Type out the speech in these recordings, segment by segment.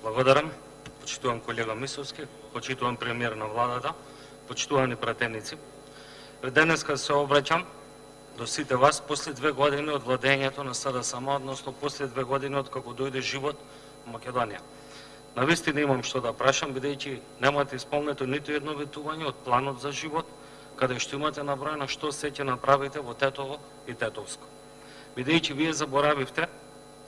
Благодарам. Почитувам колега Мисовски, почитувам премиер на владата, почитувани пратеници. Денеска се обраќам до сите вас после 2 години од владењето на СДСМ, односно после 2 години од како дојде живот во Македонија. Навистина имам што да прашам, бидејќи немате исполнето ниту едно ветување од планот за живот, каде што имате наброено што се ќе направите во Тетово и Тетовско. Бидејќи вие заборавивте,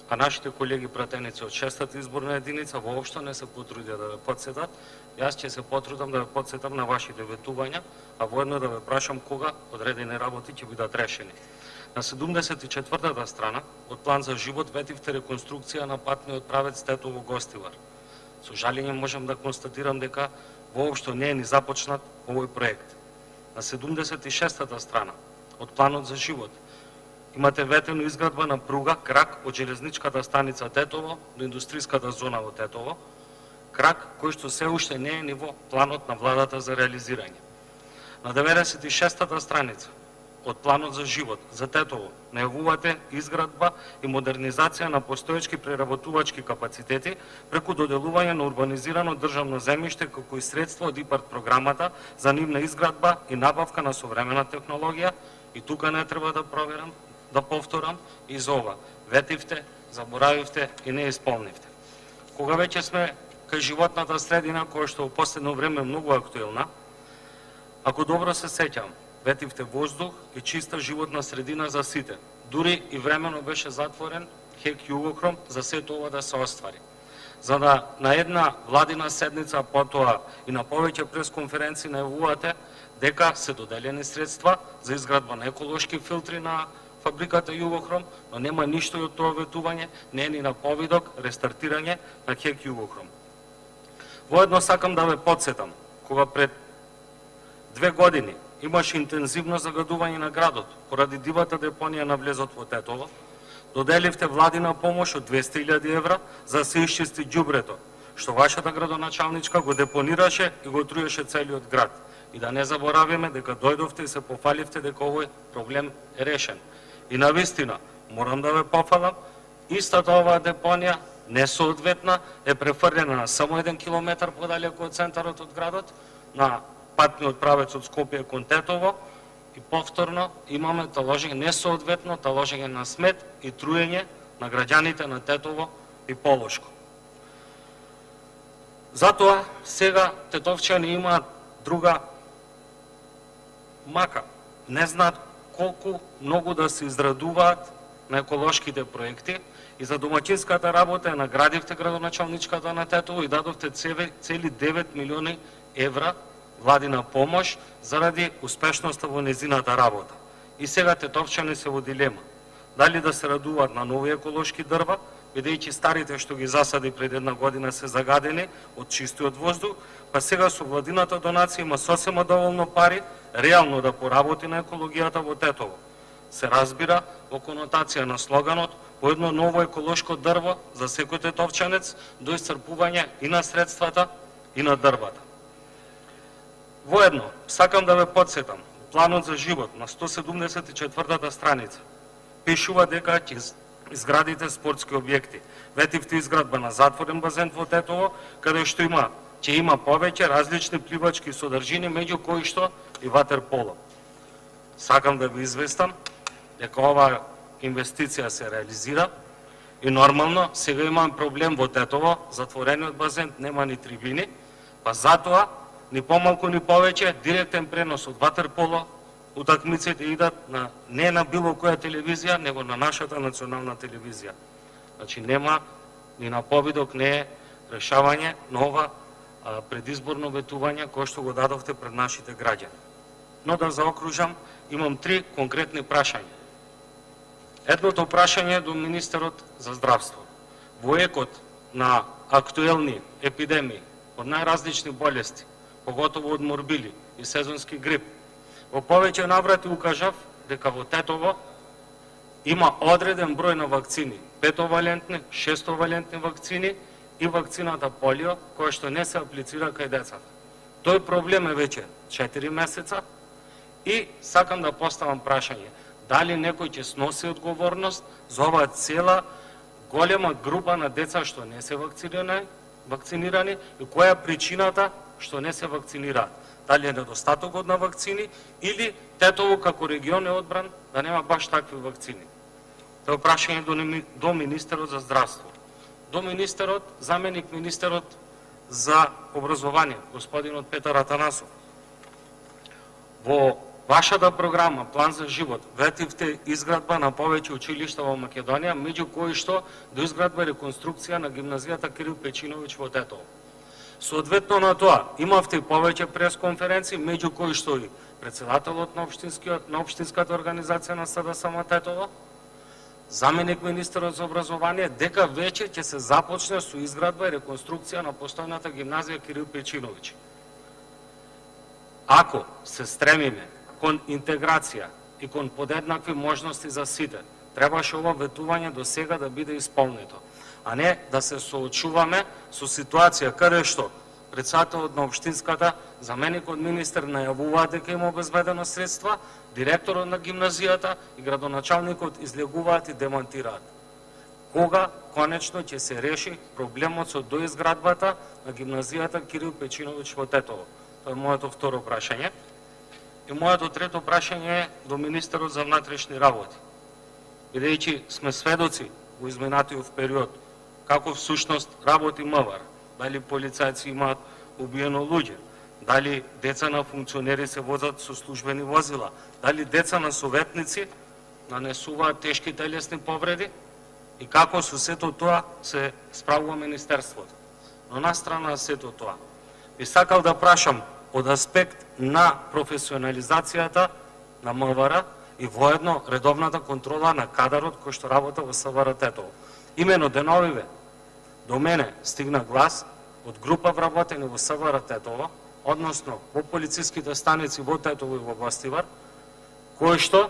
а нашите колеги пратеници од 6-та изборна единица воопшто не се потрудија да ве потсетат, јас ќе се потрудам да ве потсетам на вашите ветувања, а воедно да ве прашам кога одредени работи ќе бидат решени. На 74-та страна од план за живот ветивте реконструкција на патниот правец Тетово-Гостивар. Со жалење можам да констатирам дека воопшто не е ни започнат овој проект. На 76-та страна од планот за живот имате ветено изградба на пруга крак од железничката станица Тетово до индустријската зона во Тетово, крак кој што се уште не е ниво планот на владата за реализирање. На 96-та страница од планот за живот за Тетово најавувате изградба и модернизација на постоечки преработувачки капацитети преку доделување на урбанизирано државно земјиште како и средства од ИПАРТ програмата за нивна изградба и набавка на современа технологија. И тука не треба да проверам, да повторам и за ова. Ветивте, заборавивте и не исполнивте. Кога веќе сме кај животната средина, која што во последно време е многу актуелна, ако добро се сеќам, ветивте воздух и чиста животна средина за сите. Дури и времено беше затворен ХЕК Југохром за сето ова да се оствари. За да на една владина седница, потоа и на повеќе пресконференции најавувате дека се доделени средства за изградба на еколошки филтри на фабриката Југохром, но нема ништо од тоа ветување, не е ни на повидок рестартирање на ХЕК Југохром. Воедно сакам да ве потсетам, кога пред 2 години имаше интензивно загадување на градот поради дивата депонија на влезот во Тетово, доделивте владина помош од 200.000 евра за да се исчисти ѓубрето, што вашата градоначалничка го депонираше и го труеше целиот град. И да не заборавиме дека дојдовте и се пофаливте дека овој проблем е решен. И навистина, морам да ве пофалам, истата оваа депонија несоодветна е префрлена на само 1 километар подалеку од центарот од градот, на патниот правец од Скопје кон Тетово, и повторно имаме несоодветно таложење на смет и труење на граѓаните на Тетово и Полошко. Затоа сега тетовчани имаат друга мака. Не знаат колку многу да се израдуваат на еколошките проекти и за домаќинската работа ја наградивте градоначалничката на Тетово и дадовте цели 9 милиони евра владина помош заради успешноста во незината работа. И сега тетовчани се во дилема. Дали да се радуваат на нови еколошки дрва, бидејќи старите што ги засади пред 1 година се загадени од чистиот воздух, па сега со владината донација има сосема доволно пари реално да поработи на екологијата во Тетово. Се разбира во конотација на слоганот по едно ново еколошко дрво за секој тетовчанец до исцрпување и на средствата и на дрвата. Воедно, сакам да ве потсетам, планот за живот на 174-та страница пишува дека ќе изградите спортски објекти. Ветивте изградба на затворен базен во Тетово, каде што ќе има повеќе различни пливачки содржини, меѓу кои што и ватерполо. Сакам да ви известам дека оваа инвестиција се реализира и нормално сега имам проблем во Тетово, затворениот базен нема ни трибини, па затоа ни помалку ни повеќе директен пренос од ватерполо утакмиците идат не на било која телевизија, него на нашата национална телевизија. Значи нема ни на повидок не е решавање на ова предизборно ветување кое што го дадовте пред нашите граѓани. Но да заокружам, имам 3 конкретни прашања. Едното прашање е до министерот за здравство. Во екот на актуелни епидемии од најразлични болести, поготово од морбили и сезонски грип, во повеќе наврати укажав дека во Тетово има одреден број на вакцини, 5-валентни, 6-валентни вакцини и вакцината полио, која што не се аплицира кај децата. Тој проблем е веќе 4 месеца и сакам да поставам прашање, дали некој ќе сноси одговорност за оваа цела голема група на деца што не се вакцинирани и која е причината што не се вакцинираат. Дали е недостатокот на вакцини или Тетово како регион е одбран да нема баш такви вакцини. Тоа е прашање до министерот за здравство. До министерот, заменик министерот за образование, господинот Петар Атанасов. Во вашата програма План за живот ветивте изградба на повеќе училишта во Македонија, меѓу кои што до изградба и реконструкција на гимназијата Кирил Печиновиќ во Тетово. Соодветно на тоа, имавте и повеќе пресконференции, меѓу кои што и председателот на општинската организација на СДСМ Тетово, заменик министерот за образование, дека веќе ќе се започне со изградба и реконструкција на постојната гимназија Кирил Печиновиќ. Ако се стремиме кон интеграција и кон подеднакви можности за сите, требаше ова ветување до сега да биде исполнето, а не да се соочуваме со ситуација каде што председателот на општинската, заменикот министер најавуваат дека има обезбедено средства, директорот на гимназијата и градоначалникот излегуваат и демонтираат. Кога конечно ќе се реши проблемот со доизградбата на гимназијата Кирил Печиновиќ во Тетово? Тоа е моето второ прашање. И моето трето прашање е до министерот за внатрешни работи. Бидејќи сме сведоци во изминатиот период како всушност работи МВР, дали полицајци имаат убиено луѓе, дали деца на функционери се возат со службени возила, дали деца на советници нанесуваат тешки телесни повреди и како со сето тоа се справува Министерството. Но настрана сето тоа, би сакал да прашам од аспект на професионализацијата на МВР и воедно редовната контрола на кадарот кој што работа во СВР Тетово. Имено деновиве до мене стигна глас од група вработени во СВР Тетово, односно во полициските станици во Тетово и во Гостивар, кои што,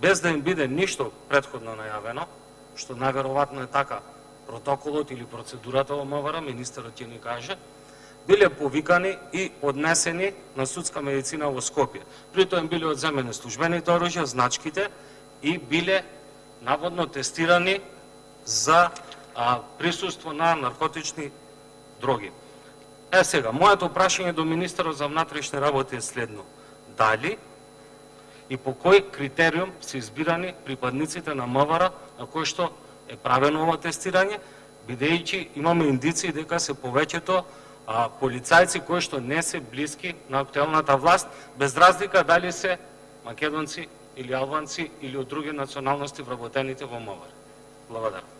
без да им биде ништо претходно најавено, што најверојатно е така протоколот или процедурата во МВР, министерот ќе ни каже, биле повикани и однесени на судска медицина во Скопје. При тоа им биле одземени службените оружја, значките и биле наводно тестирани за присуство на наркотични дроги. Сега, моето прашање до министерот за внатрешни работи е следно. Дали и по кој критериум се избирани припадниците на МВР на кој што е правено ова тестирање, бидејќи имаме индиции дека се повеќето полицајци кои што не се блиски на актуелната власт, без разлика дали се македонци или албанци или од други националности вработените во МВР. Благодарам.